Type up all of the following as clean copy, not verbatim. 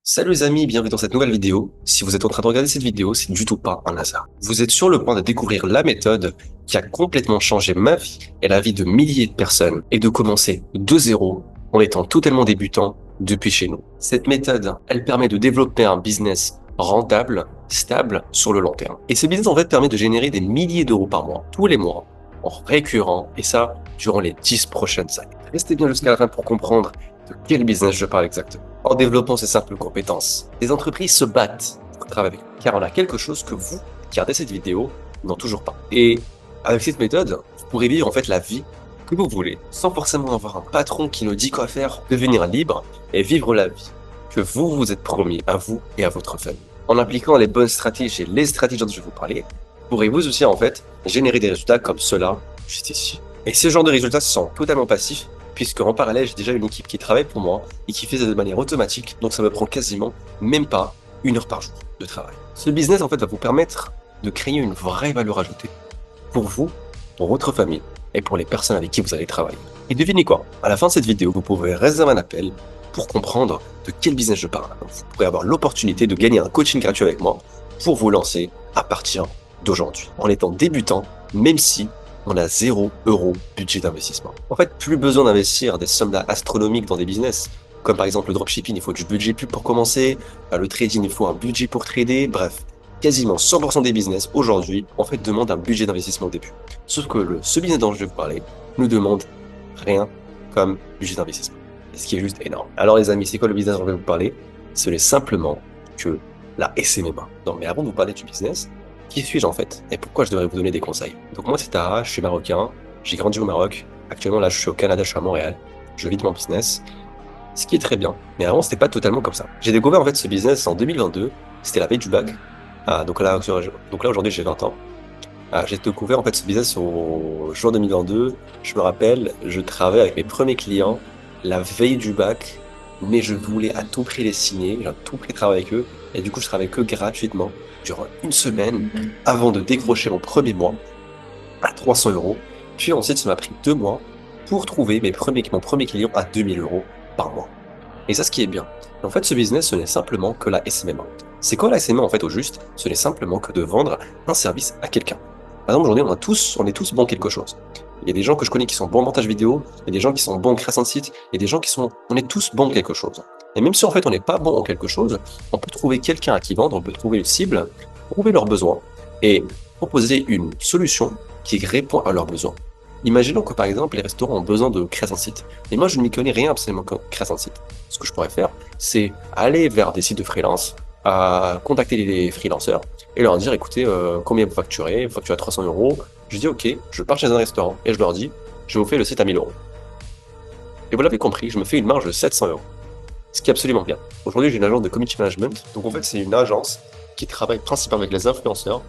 Salut les amis, bienvenue dans cette nouvelle vidéo. Si vous êtes en train de regarder cette vidéo, c'est du tout pas un hasard. Vous êtes sur le point de découvrir la méthode qui a complètement changé ma vie et la vie de milliers de personnes et de commencer de zéro en étant totalement débutant depuis chez nous. Cette méthode, elle permet de développer un business rentable, stable sur le long terme. Et ce business en fait permet de générer des milliers d'euros par mois, tous les mois, en récurrent, et ça durant les 10 prochaines années. Restez bien jusqu'à la fin pour comprendre de quel business je parle exactement. En développant ces simples compétences, les entreprises se battent pour travailler avec nous, car on a quelque chose que vous, qui regardez cette vidéo, n'ont toujours pas. Et avec cette méthode, vous pourrez vivre en fait la vie que vous voulez, sans forcément avoir un patron qui nous dit quoi faire, devenir libre et vivre la vie que vous vous êtes promis à vous et à votre famille. En appliquant les bonnes stratégies et les stratégies dont je vais vous parler, pourrez-vous aussi en fait générer des résultats comme cela juste ici. Et ce genre de résultats sont totalement passifs, puisque en parallèle, j'ai déjà une équipe qui travaille pour moi et qui fait ça de manière automatique, donc ça me prend quasiment même pas 1 heure par jour de travail. Ce business en fait va vous permettre de créer une vraie valeur ajoutée pour vous, pour votre famille et pour les personnes avec qui vous allez travailler. Et devinez quoi? À la fin de cette vidéo, vous pourrez réserver un appel pour comprendre de quel business je parle. Donc, vous pourrez avoir l'opportunité de gagner un coaching gratuit avec moi pour vous lancer à partir d'aujourd'hui, en étant débutant, même si on a 0 € budget d'investissement. En fait, plus besoin d'investir des sommes astronomiques dans des business, comme par exemple le dropshipping, il faut du budget pub pour commencer, le trading, il faut un budget pour trader, bref. Quasiment 100% des business aujourd'hui, en fait, demandent un budget d'investissement au début. Sauf que ce business dont je vais vous parler ne demande rien comme budget d'investissement. Ce qui est juste énorme. Alors les amis, c'est quoi le business dont je vais vous parler? Ce n'est simplement que la SMMA. Non, mais avant de vous parler du business, qui suis-je en fait? Et pourquoi je devrais vous donner des conseils? Donc moi c'est Tara, je suis marocain, j'ai grandi au Maroc. Actuellement là je suis au Canada, je suis à Montréal. Je vis de mon business, ce qui est très bien. Mais avant c'était pas totalement comme ça. J'ai découvert en fait ce business en 2022, c'était la veille du bac. Donc là aujourd'hui j'ai 20 ans. J'ai découvert en fait ce business au juin 2022. Je me rappelle, je travaillais avec mes premiers clients la veille du bac, mais je voulais à tout prix les signer, j'ai à tout prix travailler avec eux, et du coup je travaillais que gratuitement durant une semaine avant de décrocher mon premier mois à 300 €. Puis ensuite ça m'a pris 2 mois pour trouver mon premier client à 2000 € par mois. Et ça, ce qui est bien. En fait, ce business, ce n'est simplement que la SMMA. C'est quoi la SMMA en fait au juste? Ce n'est simplement que de vendre un service à quelqu'un. Par exemple, aujourd'hui, on est tous bons quelque chose. Il y a des gens que je connais qui sont bons en montage vidéo, il y a des gens qui sont bons en création de site, il y a des gens on est tous bons en quelque chose. Et même si en fait on n'est pas bon en quelque chose, on peut trouver quelqu'un à qui vendre, on peut trouver une cible, trouver leurs besoins et proposer une solution qui répond à leurs besoins. Imaginons que par exemple les restaurants ont besoin de création de site. Et moi je ne m'y connais rien absolument en création de site. Ce que je pourrais faire, c'est aller vers des sites de freelance, contacter les freelanceurs et leur dire écoutez, combien vous facturez? Vous facturez à 300 €. Je dis ok, je pars chez un restaurant et je leur dis je vous fais le site à 1000 €. Et vous l'avez compris, je me fais une marge de 700 €. Ce qui est absolument bien. Aujourd'hui j'ai une agence de community management. Donc en fait c'est une agence qui travaille principalement avec les influenceurs,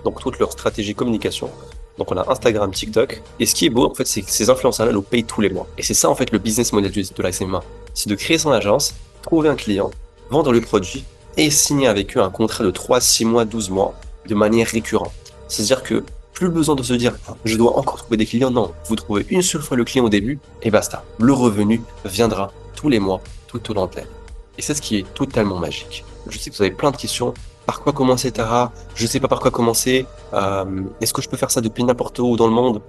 donc toute leur stratégie communication. Donc on a Instagram, TikTok. Et ce qui est beau, en fait, c'est que ces influenceurs-là nous payent tous les mois. Et c'est ça, en fait, le business model de la SMA. C'est de créer son agence, trouver un client, vendre le produit et signer avec eux un contrat de 3, 6 mois, 12 mois de manière récurrente. C'est-à-dire que plus besoin de se dire, je dois encore trouver des clients. Non, vous trouvez une seule fois le client au début et basta. Le revenu viendra tous les mois, tout au long de l'année. Et c'est ce qui est totalement magique. Je sais que vous avez plein de questions. Par quoi commencer, Tara? Je sais pas par quoi commencer. Est-ce que je peux faire ça depuis n'importe où dans le monde?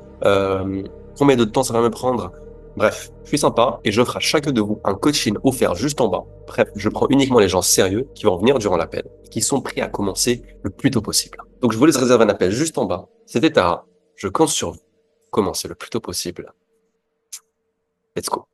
Combien de temps ça va me prendre? Bref, je suis sympa et j'offre à chacun de vous un coaching offert juste en bas. Bref, je prends uniquement les gens sérieux qui vont venir durant l'appel, qui sont prêts à commencer le plus tôt possible. Donc je vous laisse réserver un appel juste en bas. C'était Tara. Je compte sur vous. Commencez le plus tôt possible. Let's go.